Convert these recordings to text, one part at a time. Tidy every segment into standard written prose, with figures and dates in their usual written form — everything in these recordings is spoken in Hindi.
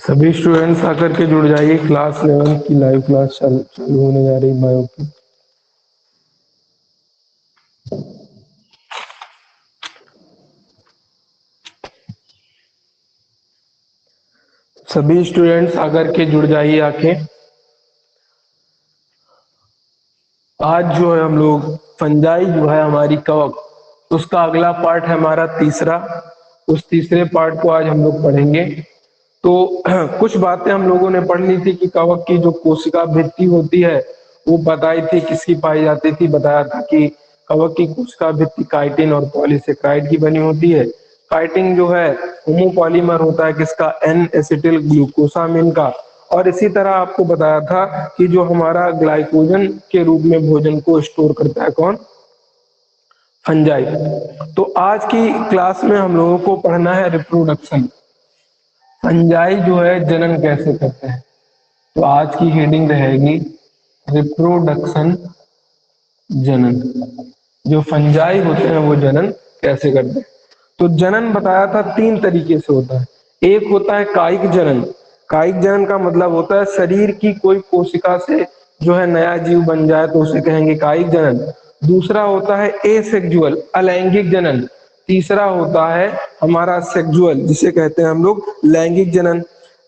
सभी स्टूडेंट्स आकर के जुड़ जाइए। क्लास 11 की लाइव क्लास चालू होने जा रही बायो की। सभी स्टूडेंट्स आकर के जुड़ जाइए आके। आज जो है हम लोग फंजाई जो है हमारी कवक, उसका अगला पार्ट है हमारा तीसरा। उस तीसरे पार्ट को आज हम लोग पढ़ेंगे। तो कुछ बातें हम लोगों ने पढ़ ली थी कि कवक की जो कोशिका भित्ति होती है वो बताई थी किसकी पाई जाती थी। बताया था कि कवक की कोशिका भित्ति काइटिन और पॉलीसेकेराइड की बनी होती है। काइटिन जो है होमोपॉलीमर होता है किसका, एन एसिटिल ग्लूकोसामिन का। और इसी तरह आपको बताया था कि जो हमारा ग्लाइकोजन के रूप में भोजन को स्टोर करता है कौन, फंजाई। तो आज की क्लास में हम लोगों को पढ़ना है रिप्रोडक्शन। फंजाई जो है जनन कैसे करते हैं। तो आज की हेडिंग रहेगी रिप्रोडक्शन, जनन। जो फंजाई होते हैं वो जनन कैसे करते हैं। तो जनन बताया था तीन तरीके से होता है। एक होता है कायिक जनन। कायिक जनन का मतलब होता है शरीर की कोई कोशिका से जो है नया जीव बन जाए तो उसे कहेंगे कायिक जनन। दूसरा होता है एसेक्सुअल, अलैंगिक जनन। तीसरा होता है हमारा सेक्सुअल, जिसे कहते हैं हम लोग लैंगिक जनन।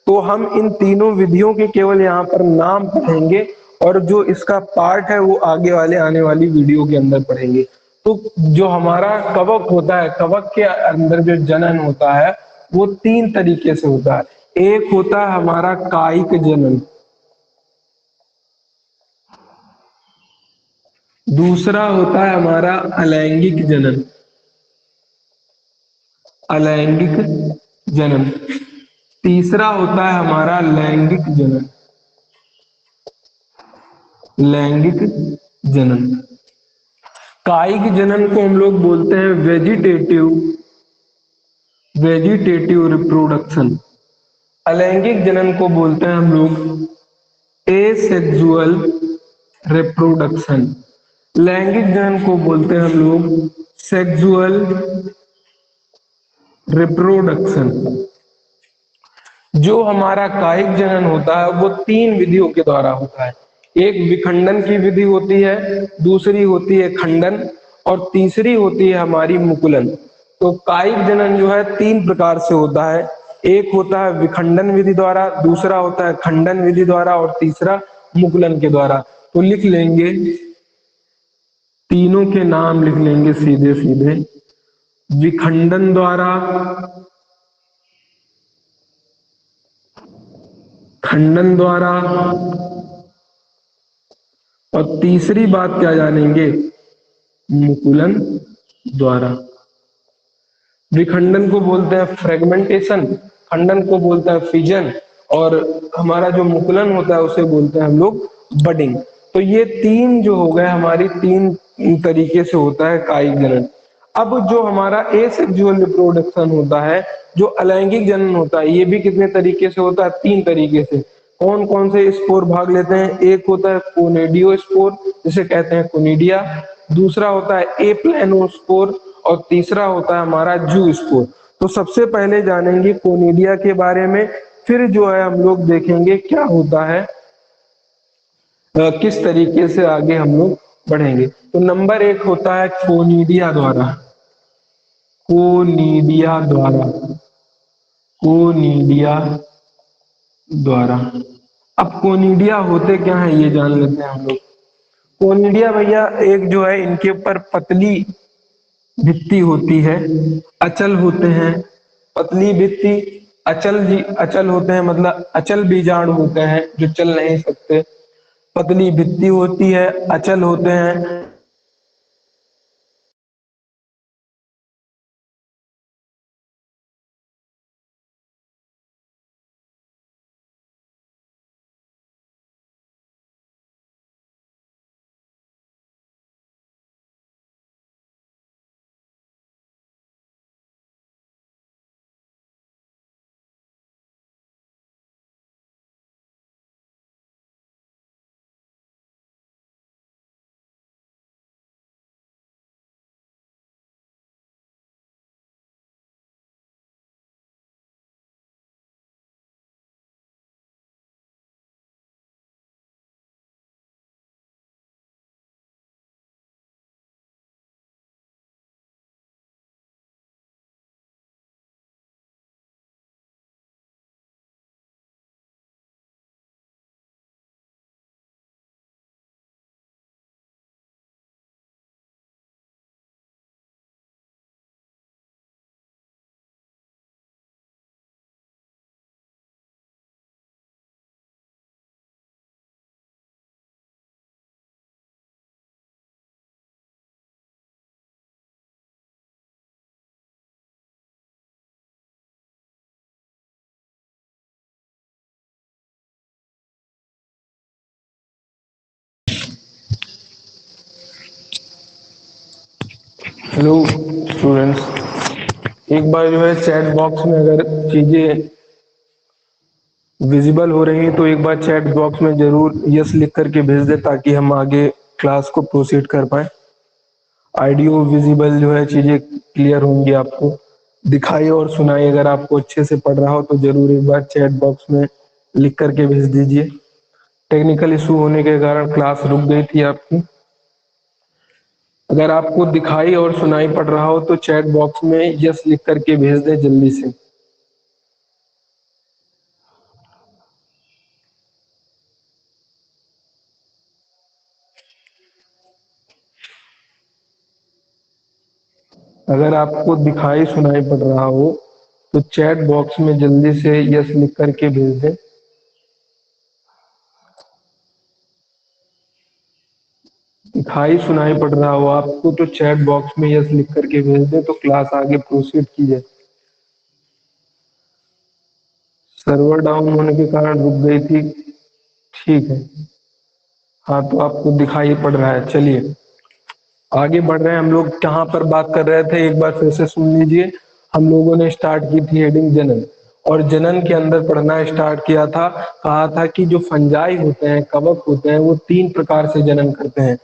तो हम इन तीनों विधियों के केवल यहाँ पर नाम पढ़ेंगे और जो इसका पार्ट है वो आगे वाले आने वाली वीडियो के अंदर पढ़ेंगे। तो जो हमारा कवक होता है, कवक के अंदर जो जनन होता है वो तीन तरीके से होता है। एक होता है हमारा कायिक जनन, दूसरा होता है हमारा अलैंगिक जनन, अलैंगिक जनन। तीसरा होता है हमारा लैंगिक जनन, लैंगिक जनन। कायिक जनन को हम लोग बोलते हैं वेजिटेटिव, वेजिटेटिव रिप्रोडक्शन। अलैंगिक जनन को बोलते हैं हम लोग एसेक्सुअल रिप्रोडक्शन। लैंगिक जनन को बोलते हैं हम लोग सेक्सुअल रिप्रोडक्शन। जो हमारा कायिक जनन होता है वो तीन विधियों के द्वारा होता है। एक विखंडन की विधि होती है, दूसरी होती है खंडन और तीसरी होती है हमारी मुकुलन। तो कायिक जनन जो है तीन प्रकार से होता है। एक होता है विखंडन विधि द्वारा, दूसरा होता है खंडन विधि द्वारा और तीसरा मुकुलन के द्वारा। तो लिख लेंगे, तीनों के नाम लिख लेंगे सीधे सीधे। विखंडन द्वारा, खंडन द्वारा और तीसरी बात क्या जानेंगे, मुकुलन द्वारा। विखंडन को बोलते हैं फ्रेगमेंटेशन, खंडन को बोलते हैं फिजन और हमारा जो मुकुलन होता है उसे बोलते हैं हम लोग बडिंग। तो ये तीन जो हो गए हमारी तीन तरीके से होता है कायिक जनन। अब जो हमारा एसेक्सुअल रिप्रोडक्शन होता है, जो अलैंगिक जनन होता है, ये भी कितने तरीके से होता है, तीन तरीके से। कौन कौन से स्पोर भाग लेते हैं, एक होता है कोनेडियो स्पोर जिसे कहते हैं कोनिडिया, दूसरा होता है एप्लेनोस्पोर और तीसरा होता है हमारा जू स्पोर। तो सबसे पहले जानेंगे कोनिडिया के बारे में, फिर जो है हम लोग देखेंगे क्या होता है, किस तरीके से आगे हम लोग बढ़ेंगे। तो नंबर एक होता है कोनिडिया द्वारा, कोनिडिया द्वारा, कोनिडिया द्वारा। अब कोनिडिया होते क्या है ये जान लेते हैं हम लोग। कोनिडिया भैया एक जो है इनके ऊपर पतली भित्ति होती है, अचल होते हैं, पतली भित्ति, अचल जी, अचल होते हैं मतलब अचल बीजाणु होते हैं जो चल नहीं सकते। पतली भित्ति होती है, अचल होते हैं, हेलो स्टूडेंट्स, एक बार जो है चैट बॉक्स में अगर चीजें विजिबल हो रही हैं तो एक बार चैट बॉक्स में जरूर यस लिख करके भेज दे ताकि हम आगे क्लास को प्रोसीड कर पाए। ऑडियो विजिबल जो है चीजें क्लियर होंगी, आपको दिखाई और सुनाई अगर आपको अच्छे से पढ़ रहा हो तो जरूर एक बार चैट बॉक्स में लिख करके भेज दीजिए। टेक्निकल इशू होने के कारण क्लास रुक गई थी आपकी। अगर आपको दिखाई और सुनाई पड़ रहा हो तो चैट बॉक्स में यस लिख करके भेज दें जल्दी से। अगर आपको दिखाई सुनाई पड़ रहा हो तो चैट बॉक्स में जल्दी से यस लिख करके भेज दें। दिखाई सुनाई पड़ रहा हो आपको तो चैट बॉक्स में यस लिख करके भेज दें तो क्लास आगे प्रोसीड की जाए। सर्वर डाउन होने के कारण रुक गई थी, ठीक है। हाँ, तो आपको दिखाई पड़ रहा है। चलिए आगे बढ़ रहे हैं। हम लोग कहाँ पर बात कर रहे थे, एक बार फिर से सुन लीजिए। हम लोगों ने स्टार्ट की थी हेडिंग जनन, और जनन के अंदर पढ़ना स्टार्ट किया था। कहा था कि जो फंजाई होते हैं, कवक होते हैं, वो 3 प्रकार से जनन करते हैं।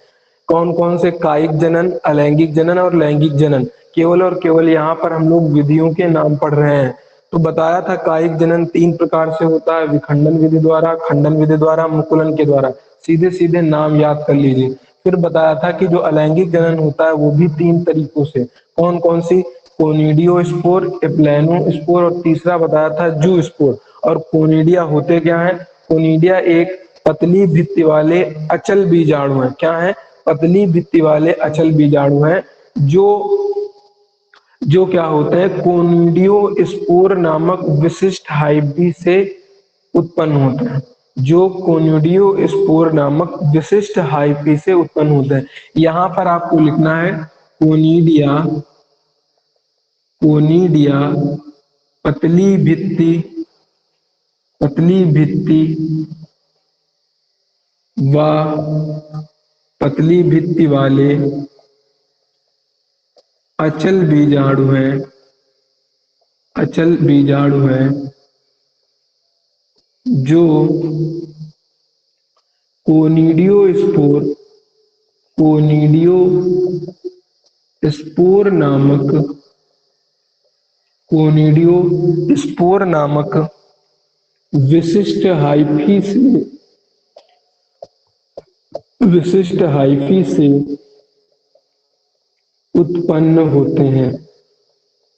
कौन कौन से? कायिक जनन, अलैंगिक जनन और लैंगिक जनन। केवल और केवल यहाँ पर हम लोग विधियों के नाम पढ़ रहे हैं। तो बताया था कायिक जनन 3 प्रकार से होता है, विखंडन विधि द्वारा, खंडन विधि द्वारा, मुकुलन के द्वारा। सीधे सीधे नाम याद कर लीजिए। फिर बताया था कि जो अलैंगिक जनन होता है वो भी 3 तरीकों से। कौन कौन सी? कोनिडियो स्पोर, एप्लैनो स्पोर, और तीसरा बताया था जू स्पोर। और कोनिडिया होते क्या है? कोनिडिया एक पतली भित्ति वाले अचल बीजाणु है। क्या है? पतली भित्ति वाले अचल बीजाणु है, जो जो क्या होते हैं, कोनिडियो स्पोर नामक विशिष्ट हाइब्रिड से उत्पन्न होते हैं। जो कोनिडियो स्पोर नामक विशिष्ट हाइफी से उत्पन्न होते हैं। यहां पर आपको लिखना है कोनिडिया, कोनिडिया पतली भित्ति, पतली भित्ति व पतली भित्ति वाले अचल बीजाणु है, अचल बीजाणु है, जो कोनिडियो स्पोर, कोनिडियो स्पोर नामक, कोनिडियो स्पोर नामक विशिष्ट हाइफी से, विशिष्ट हाइफी से उत्पन्न होते हैं।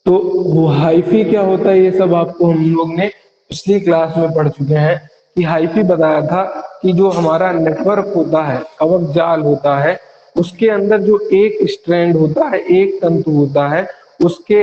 तो वो हाइफी क्या होता है, ये सब आपको हम लोग ने पिछली क्लास में पढ़ चुके हैं। कि हाइफी बताया था कि जो हमारा नेटवर्क होता है, कवक जाल होता है, उसके अंदर जो एक स्ट्रैंड होता है, एक तंतु होता है, उसके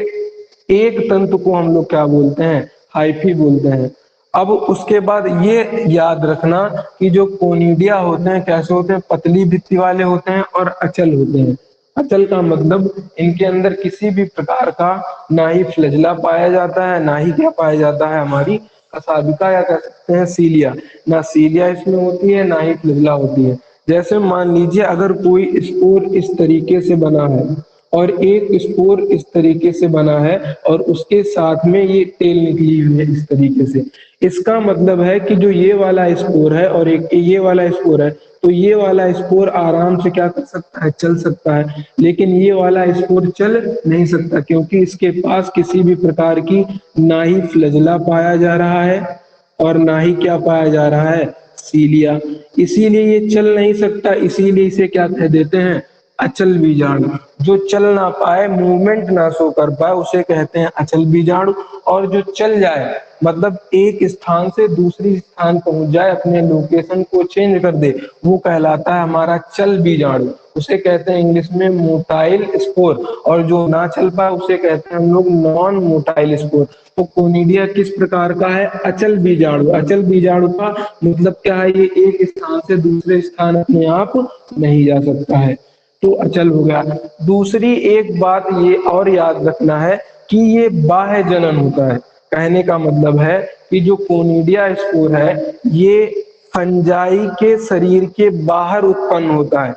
एक तंतु को हम लोग क्या बोलते हैं? हाइफी बोलते हैं। अब उसके बाद ये याद रखना कि जो कोनिडिया होते हैं कैसे होते हैं? पतली भित्ति वाले होते हैं और अचल होते हैं। अचल का मतलब इनके अंदर किसी भी प्रकार का ना ही फ्लैजिला पाया जाता है, ना ही क्या पाया जाता है, हमारी कसाबिका या कह सकते हैं सीलिया। ना सीलिया इसमें होती है, ना ही फ्लैजिला होती है। जैसे मान लीजिए अगर कोई स्पोर इस तरीके से बना है और एक स्पोर इस तरीके से बना है और उसके साथ में ये टेल निकली हुई है इस तरीके से, इसका मतलब है कि जो ये वाला स्पोर है और एक ये वाला स्पोर है, तो ये वाला स्पोर आराम से क्या कर सकता है? चल सकता है। लेकिन ये वाला स्पोर चल नहीं सकता, क्योंकि इसके पास किसी भी प्रकार की ना ही फ्लैजिला पाया जा रहा है और ना ही क्या पाया जा रहा है? सीलिया। इसीलिए ये चल नहीं सकता, इसीलिए इसे क्या कह देते हैं? अचल बीजाणु। जो चल ना पाए, मूवमेंट ना शो कर पाए, उसे कहते हैं अचल बीजाणु। और जो चल जाए, मतलब एक स्थान से दूसरी स्थान पहुंच जाए, अपने लोकेशन को चेंज कर दे, वो कहलाता है हमारा चल बीजाणु। उसे कहते हैं इंग्लिश में मोटाइल स्पोर। और जो ना चल पाए उसे कहते हैं हम लोग नॉन मोटाइल स्पोर। तो कोनिडिया किस प्रकार का है? अचल बीजाणु। अचल बीजाणु का मतलब क्या है? ये एक स्थान से दूसरे स्थान अपने आप नहीं जा सकता है, तो अचल हो गया। दूसरी एक बात ये और याद रखना है कि ये बाह्य जनन होता है। कहने का मतलब है कि जो कोनिडिया स्पोर है ये फंजाई के शरीर के बाहर उत्पन्न होता है।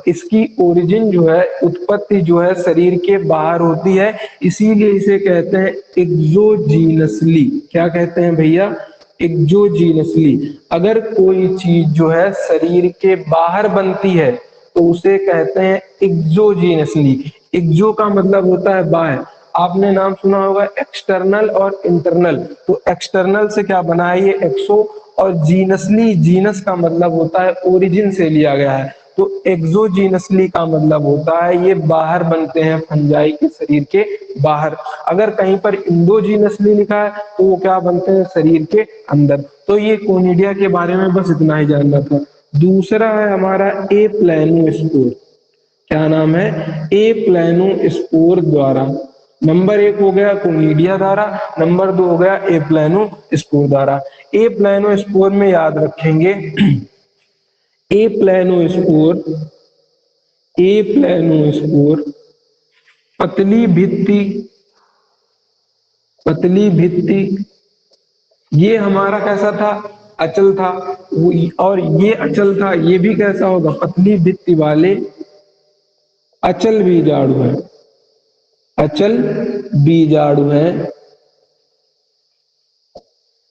इसकी ओरिजिन जो है, उत्पत्ति जो है शरीर के बाहर होती है, इसीलिए इसे कहते हैं एक्सोजीनसली। क्या कहते हैं भैया? एक्सोजीनसली। अगर कोई चीज जो है शरीर के बाहर बनती है तो उसे कहते हैं एक्सोजीनसली। एक्सो का मतलब होता है बाहर। आपने नाम सुना होगा एक्सटर्नल और इंटरनल। तो एक्सटर्नल से क्या बना है? ये एक्सो। और जीनसली, जीनस का मतलब होता है ओरिजिन से लिया गया है। तो एक्सोजीनसली का मतलब होता है ये बाहर बनते हैं, फंजाई के शरीर के बाहर। अगर कहीं पर इंडोजीनसली लिखा है तो वो क्या बनते हैं? शरीर के अंदर। तो ये कोनिडिया के बारे में बस इतना ही जानना था। दूसरा है हमारा ए प्लानोस्पोर। क्या नाम है? ए प्लानोस्पोर द्वारा। नंबर 1 हो गया कोनिडिया द्वारा, नंबर 2 हो गया ए प्लानोस्पोर द्वारा। ए प्लानोस्पोर में याद रखेंगे, ए प्लानोस्पोर, ए प्लानोस्पोर पतली भित्ति, पतली भित्ति, ये हमारा कैसा था? अचल था। और ये अचल था, ये भी कैसा होगा? पतली भित्ति वाले अचल बीजाणु है, अचल बीजाणु है,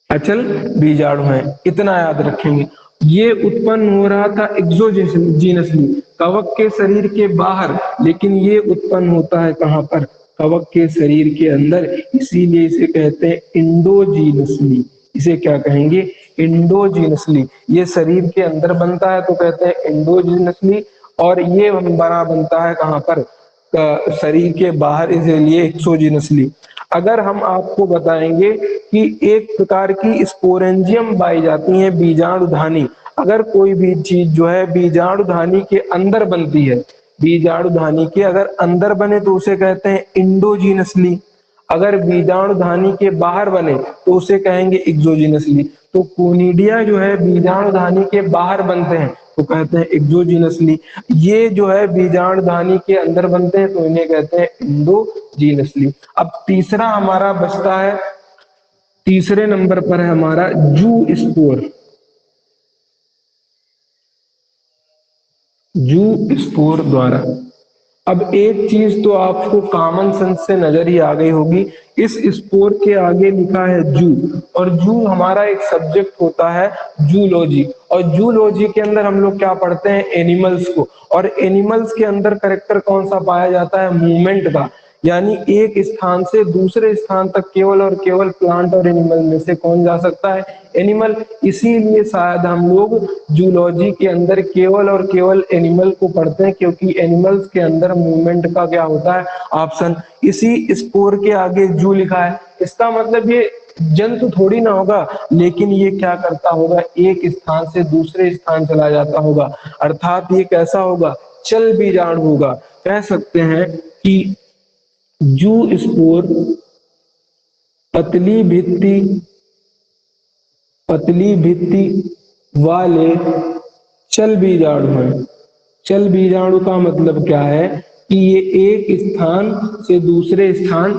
अचल बीजाणु है। इतना याद रखेंगे। ये उत्पन्न हो रहा था एक्सोजीनसली, कवक के शरीर के बाहर, लेकिन ये उत्पन्न होता है कहां पर? कवक के शरीर के अंदर, इसीलिए इसे कहते हैं इंडोजीनसली। इसे क्या कहेंगे? इंडोजीनसली। ये शरीर के अंदर बनता है तो कहते हैं इंडोजीनसली, और ये बना बनता है कहां पर? शरीर के बाहर, इसलिए एक्सोजीनसली। अगर हम आपको बताएंगे कि एक प्रकार की स्पोरेंजियम पाई जाती है बीजाणुधानी। अगर कोई भी चीज जो है बीजाणुधानी के अंदर बनती है, बीजाणुधानी के अगर अंदर बने तो उसे कहते हैं इंडोजीनसली। अगर बीजाणुधानी के बाहर बने तो उसे कहेंगे एक्सोजीनसली। तो कोनिडिया जो है बीजाणुधानी के बाहर बनते हैं तो कहते हैं एक्सोजीनसली। ये जो है बीजाणुधानी के अंदर बनते हैं तो इन्हें कहते हैं इंडोजीनसली। अब तीसरा हमारा बचता है, तीसरे नंबर पर है हमारा जू स्पोर। जू स्पोर द्वारा। अब एक चीज तो आपको कॉमन सेंस से नजर ही आ गई होगी, इस स्पोर के आगे लिखा है जू, और जू हमारा एक सब्जेक्ट होता है जूलॉजी। और जूलॉजी के अंदर हम लोग क्या पढ़ते हैं? एनिमल्स को। और एनिमल्स के अंदर करेक्टर कौन सा पाया जाता है? मूवमेंट का। यानी एक स्थान से दूसरे स्थान तक केवल और केवल प्लांट और एनिमल में से कौन जा सकता है? एनिमल। इसीलिए शायद हम लोग जूलॉजी के अंदर केवल और केवल एनिमल को पढ़ते हैं, क्योंकि एनिमल्स के अंदर मूवमेंट का क्या होता है? ऑप्शन। इसी स्पोर के आगे जू लिखा है, इसका मतलब ये जंतु थोड़ी ना होगा, लेकिन ये क्या करता होगा? एक स्थान से दूसरे स्थान चला जाता होगा, अर्थात ये कैसा होगा? चल बीजाणु होगा। कह सकते हैं कि जू स्पोर पतली भित्ति, पतली भित्ति वाले चल बीजाणु है। चल बीजाणु का मतलब क्या है? कि ये एक स्थान से दूसरे स्थान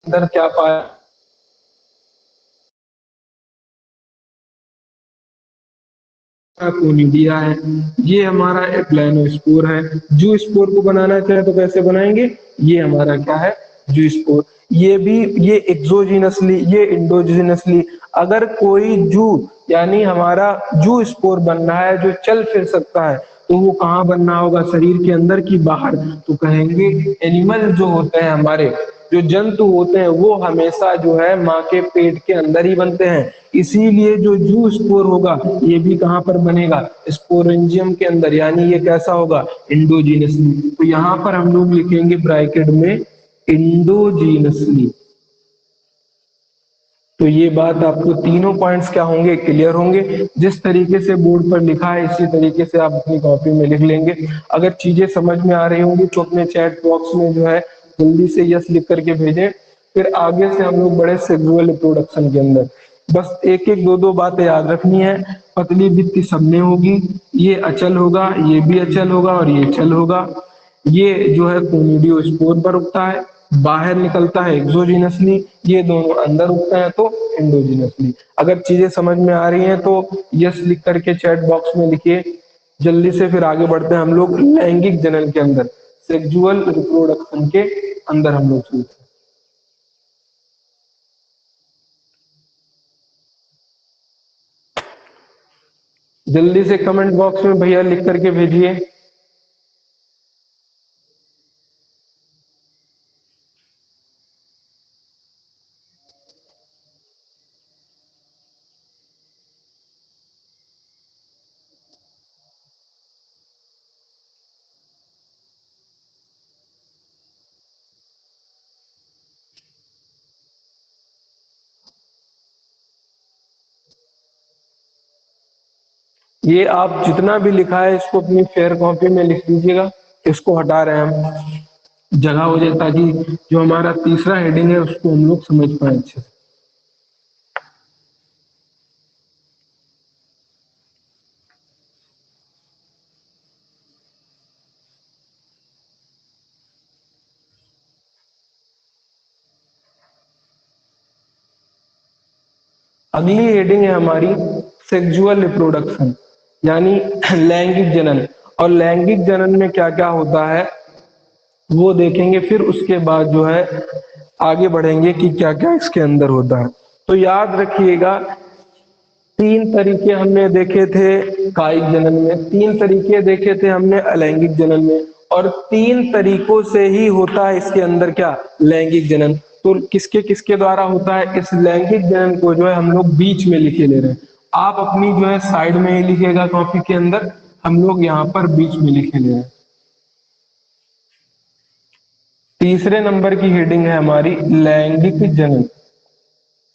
अंदर क्या पाया? कोनिडिया है। ये हमारा एप्लानोस्पोर है। जू स्पोर को बनाना चाहे तो कैसे बनाएंगे? ये हमारा क्या है? जू स्पोर। ये भी, ये एक्सोजीनसली, ये इंडोजीनसली। अगर कोई जू यानी हमारा जू स्पोर बन रहा है जो चल फिर सकता है, तो वो कहाँ बनना होगा? शरीर के अंदर की बाहर? तो कहेंगे एनिमल जो होते हैं हमारे, जो जंतु होते हैं, वो हमेशा जो है माँ के पेट के अंदर ही बनते हैं। इसीलिए जो जू स्पोर होगा ये भी कहां पर बनेगा? स्पोरेंजियम के अंदर। यानी ये कैसा होगा? इंडोजीनसली। तो यहां पर हम लोग लिखेंगे ब्रैकेट में इंडोजीनसली। तो ये बात आपको तीनों पॉइंट्स क्या होंगे? क्लियर होंगे। जिस तरीके से बोर्ड पर लिखा है इसी तरीके से आप अपनी कॉपी में लिख लेंगे। अगर चीजें समझ में आ रही होंगी तो अपने चैट बॉक्स में जो है जल्दी से यस लिख करके भेजें। फिर आगे से हम लोग बढ़े सेक्सुअल रिप्रोडक्शन के अंदर। बस एक एक दो दो बातें याद रखनी है। पतली भित्ति सबने होगी, ये अचल होगा, ये भी अचल होगा और ये चल होगा। ये जो है कोनिडियोस्पोर पर उगता है। बाहर निकलता है एक्सोजिनसली, ये दोनों अंदर उगते हैं तो एंडोजिनसली। अगर चीजें समझ में आ रही हैं तो यस लिख करके चैट बॉक्स में लिखिए जल्दी से। फिर आगे बढ़ते हैं हम लोग लैंगिक जनन के अंदर, सेक्सुअल रिप्रोडक्शन के अंदर हम लोग चलते हैं। जल्दी से कमेंट बॉक्स में भैया लिख करके भेजिए। ये आप जितना भी लिखा है इसको अपनी फेयर कॉपी में लिख दीजिएगा। इसको हटा रहे हैं हम, जगह हो जाए, ताकि जो हमारा तीसरा हेडिंग है उसको हम लोग समझ पाए अच्छे से। अगली हेडिंग है हमारी सेक्सुअल रिप्रोडक्शन, यानी लैंगिक जनन। और लैंगिक जनन में क्या क्या होता है वो देखेंगे, फिर उसके बाद जो है आगे बढ़ेंगे कि क्या क्या इसके अंदर होता है। तो याद रखिएगा, तीन तरीके हमने देखे थे कायिक जनन में, तीन तरीके देखे थे हमने अलैंगिक जनन में, और तीन तरीकों से ही होता है इसके अंदर क्या, लैंगिक जनन। तो किसके किसके द्वारा होता है, इस लैंगिक जनन को जो है हम लोग बीच में लिखे ले रहे हैं। आप अपनी जो है साइड में ही लिखिएगा कॉपी के अंदर, हम लोग यहाँ पर बीच में लिखे ले रहे हैं। तीसरे नंबर की हेडिंग है हमारी लैंगिक जनन,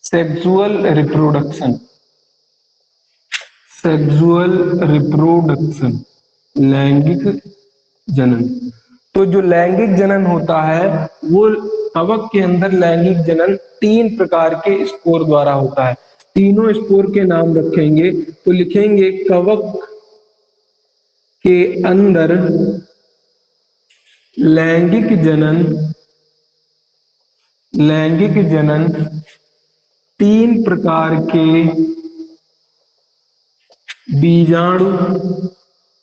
सेक्सुअल रिप्रोडक्शन, सेक्सुअल रिप्रोडक्शन, लैंगिक जनन। तो जो लैंगिक जनन होता है वो कवक के अंदर लैंगिक जनन तीन प्रकार के स्पोर द्वारा होता है। तीनों स्पोर के नाम रखेंगे तो लिखेंगे कवक के अंदर लैंगिक जनन, लैंगिक जनन तीन प्रकार के बीजाणु,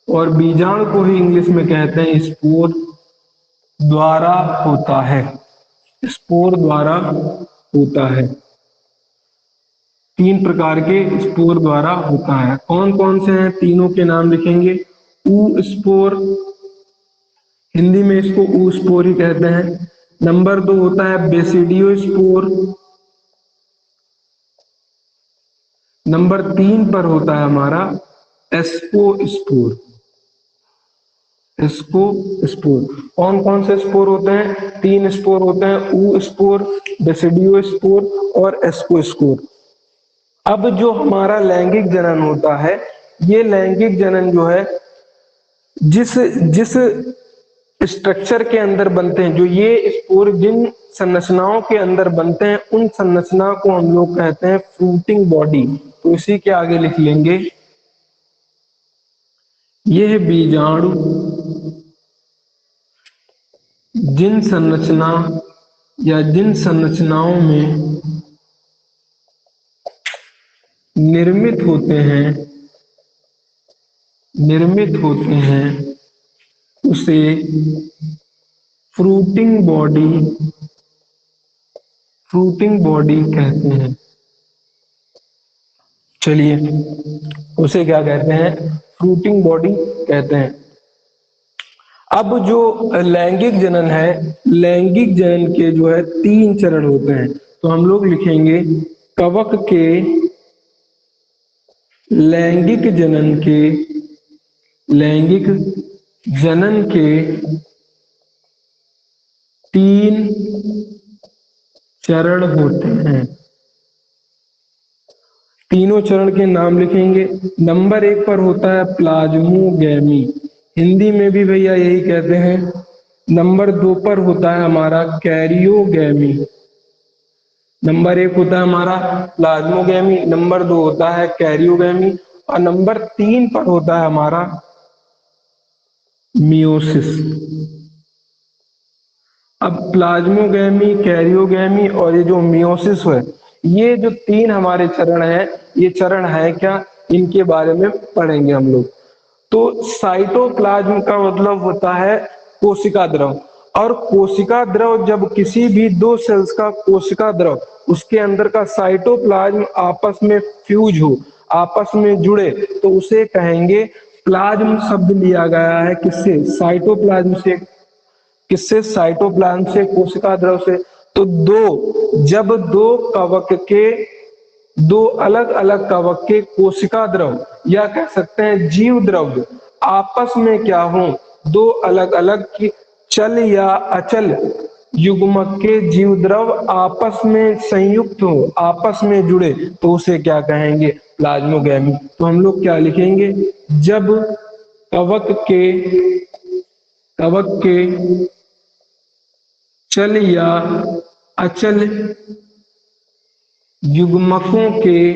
और बीजाणु को ही इंग्लिश में कहते हैं स्पोर, द्वारा होता है, स्पोर द्वारा होता है। तीन प्रकार के स्पोर द्वारा होता है। कौन कौन से हैं, तीनों के नाम लिखेंगे। ऊ स्पोर, हिंदी में इसको ऊ स्पोर ही कहते हैं। नंबर 2 होता है बेसिडियो स्पोर। नंबर 3 पर होता है हमारा एस्को स्पोर, एस्को स्पोर। कौन कौन से स्पोर होते हैं, तीन स्पोर होते हैं, ऊ स्पोर, बेसिडियो स्पोर और एस्को स्पोर। अब जो हमारा लैंगिक जनन होता है, ये लैंगिक जनन जो है जिस जिस स्ट्रक्चर के अंदर बनते हैं, जो ये स्पोर जिन संरचनाओं के अंदर बनते हैं, उन संरचना को हम लोग कहते हैं फ्रूटिंग बॉडी। तो इसी के आगे लिख लेंगे, यह बीजाणु जिन संरचना या जिन संरचनाओं में निर्मित होते हैं, निर्मित होते हैं उसे फ्रूटिंग बॉडी, फ्रूटिंग बॉडी कहते हैं। चलिए, उसे क्या कहते हैं, फ्रूटिंग बॉडी कहते हैं। अब जो लैंगिक जनन है, लैंगिक जनन के जो है तीन चरण होते हैं। तो हम लोग लिखेंगे कवक के लैंगिक जनन के, लैंगिक जनन के तीन चरण होते हैं। तीनों चरण के नाम लिखेंगे। नंबर 1 पर होता है प्लाज्मोगैमी, हिंदी में भी भैया यही कहते हैं। नंबर 2 पर होता है हमारा कैरियोगैमी। नंबर 1 होता है हमारा प्लाज्मोगैमी, नंबर 2 होता है कैरियोगैमी, और नंबर 3 पर होता है हमारा मियोसिस। अब प्लाज्मोगैमी, कैरियोगैमी और ये जो मियोसिस है, ये जो तीन हमारे चरण हैं, ये चरण है क्या, इनके बारे में पढ़ेंगे हम लोग। तो साइटोप्लाज्म का मतलब होता है कोशिका द्रव। और कोशिका द्रव जब किसी भी दो सेल्स का कोशिका द्रव, उसके अंदर का साइटोप्लाज्म आपस में फ्यूज हो, आपस में जुड़े, तो उसे कहेंगे प्लाज्म। शब्द लिया गया है किससे, साइटोप्लाज्म से। किससे, साइटोप्लाज्म से, कोशिका द्रव से। तो जब दो कवक के, दो अलग अलग कवक के कोशिका द्रव या कह सकते हैं जीव द्रव्य आपस में क्या हो, दो अलग अलग की चल या अचल युग्मक के जीव द्रव आपस में संयुक्त हो, आपस में जुड़े, तो उसे क्या कहेंगे, प्लाज्मोगैमी। तो हम लोग क्या लिखेंगे, जब कवक के कवक के चल या अचल युग्मकों के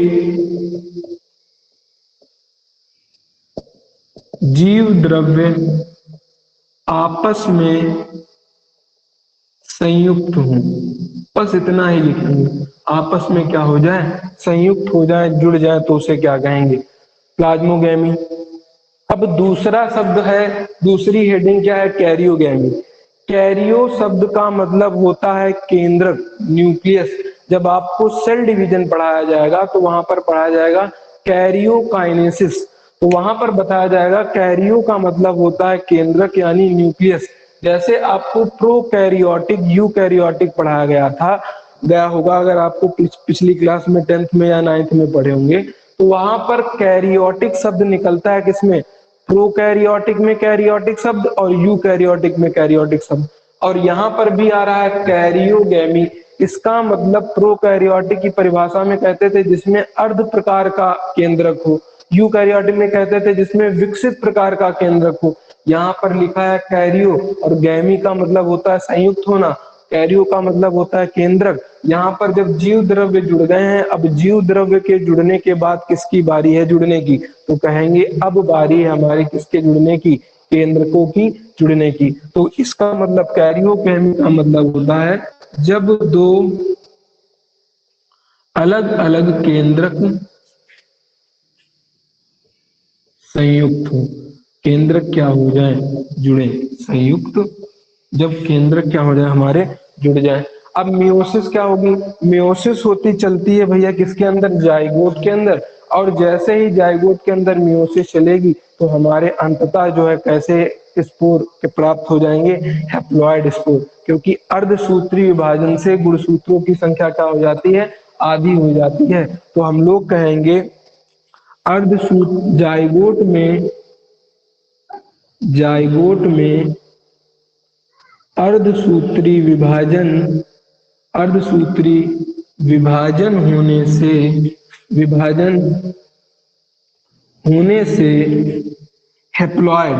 जीव द्रव्य आपस में संयुक्त हों, बस इतना ही लिखेंगे। आपस में क्या हो जाए, संयुक्त हो जाए, जुड़ जाए, तो उसे क्या कहेंगे, प्लाज्मोगैमी। अब दूसरा शब्द है, दूसरी हेडिंग क्या है, कैरियोगैमी। कैरियो शब्द का मतलब होता है केंद्रक, न्यूक्लियस। जब आपको सेल डिवीजन पढ़ाया जाएगा तो वहां पर पढ़ाया जाएगा कैरियोकाइनेसिस, तो वहां पर बताया जाएगा कैरियो का मतलब होता है केंद्रक यानी न्यूक्लियस। जैसे आपको प्रोकैरियोटिक, यूकैरियोटिक पढ़ाया गया होगा, अगर आपको पिछली क्लास में 10th में या 9th में पढ़े होंगे, तो वहां पर कैरियोटिक शब्द निकलता है किसमें, प्रोकैरियोटिक में कैरियोटिक शब्द और यूकैरियोटिक में कैरियोटिक शब्द। और यहाँ पर भी आ रहा है कैरियोगैमी। इसका मतलब प्रोकैरियोटिक की परिभाषा में कहते थे जिसमें अर्ध प्रकार का केंद्रक हो, यूकैरियोटिक में कहते थे जिसमें विकसित प्रकार का केंद्रक हो। यहाँ पर लिखा है कैरियो, और गैमी का मतलब होता है संयुक्त होना, कैरियो का मतलब होता है केंद्रक। यहाँ पर जब जीव द्रव्य जुड़ गए हैं, अब जीव द्रव्य के जुड़ने के बाद किसकी बारी है जुड़ने की, तो कहेंगे अब बारी है हमारी किसके जुड़ने की, केंद्रकों की जुड़ने की। तो इसका मतलब कैरियोगैमी का मतलब होता है जब दो अलग अलग केंद्रक संयुक्त हो, केंद्रक क्या हो जाए, जुड़े, संयुक्त, जब केंद्रक क्या हो जाए हमारे, जुड़ जाए। अब मियोसिस क्या होगी, मियोसिस होती चलती है भैया किसके अंदर, जाइगोट के अंदर। और जैसे ही जाइगोट के अंदर मियोसिस चलेगी तो हमारे अंततः जो है कैसे स्पोर के प्राप्त हो जाएंगे, हैप्लॉइड स्पोर। क्योंकि अर्धसूत्री विभाजन से गुणसूत्रों की संख्या क्या हो जाती है, आधी हो जाती है। तो हम लोग कहेंगे जाइगोट में, जाइगोट में अर्धसूत्री विभाजन, अर्धसूत्री विभाजन विभाजन होने से हेप्लॉइड,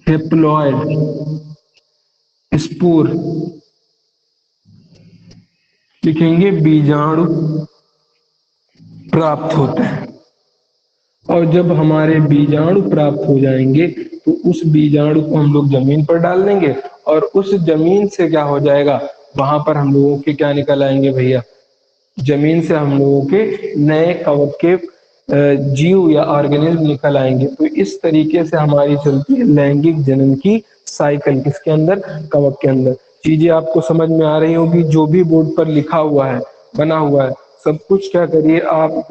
हेप्लॉइड स्पोर लिखेंगे, बीजाणु प्राप्त होते हैं। और जब हमारे बीजाणु प्राप्त हो जाएंगे तो उस बीजाणु को हम लोग जमीन पर डाल देंगे, और उस जमीन से क्या हो जाएगा, वहां पर हम लोगों के क्या निकल आएंगे भैया, जमीन से हम लोगों के नए कवक के जीव या ऑर्गेनिज्म निकल आएंगे। तो इस तरीके से हमारी चलती है लैंगिक जनन की साइकिल, किसके अंदर, कवक के अंदर। चीजें आपको समझ में आ रही होगी, जो भी बोर्ड पर लिखा हुआ है, बना हुआ है, सब कुछ क्या करिए आप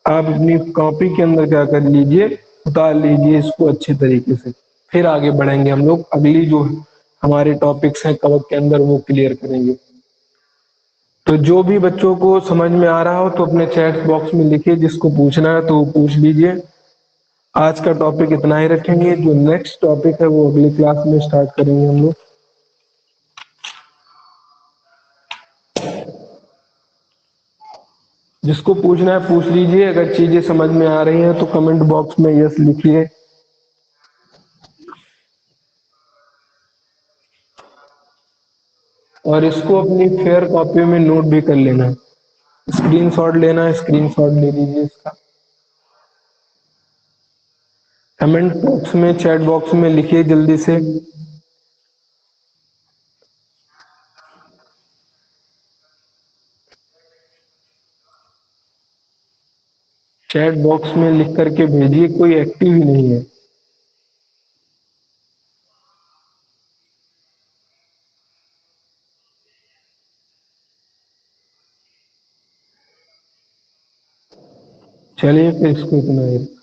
अपनी कॉपी के अंदर क्या कर लीजिए, उतार लीजिए इसको अच्छे तरीके से। फिर आगे बढ़ेंगे हम लोग, अगली जो हमारे टॉपिक्स हैं कवक के अंदर वो क्लियर करेंगे। तो जो भी बच्चों को समझ में आ रहा हो तो अपने चैट बॉक्स में लिखिए, जिसको पूछना है तो पूछ लीजिए। आज का टॉपिक इतना ही रखेंगे, जो नेक्स्ट टॉपिक है वो अगली क्लास में स्टार्ट करेंगे हम लोग। जिसको पूछना है पूछ लीजिए, अगर चीजें समझ में आ रही हैं तो कमेंट बॉक्स में यस लिखिए। और इसको अपनी फेयर कॉपी में नोट भी कर लेना, स्क्रीनशॉट लेना है, स्क्रीनशॉट ले लीजिए इसका। कमेंट बॉक्स में, चैट बॉक्स में लिखिए जल्दी से। चैट बॉक्स में लिख करके भेजिए, कोई एक्टिव ही नहीं है। चलिए फिर इसको इतना ही।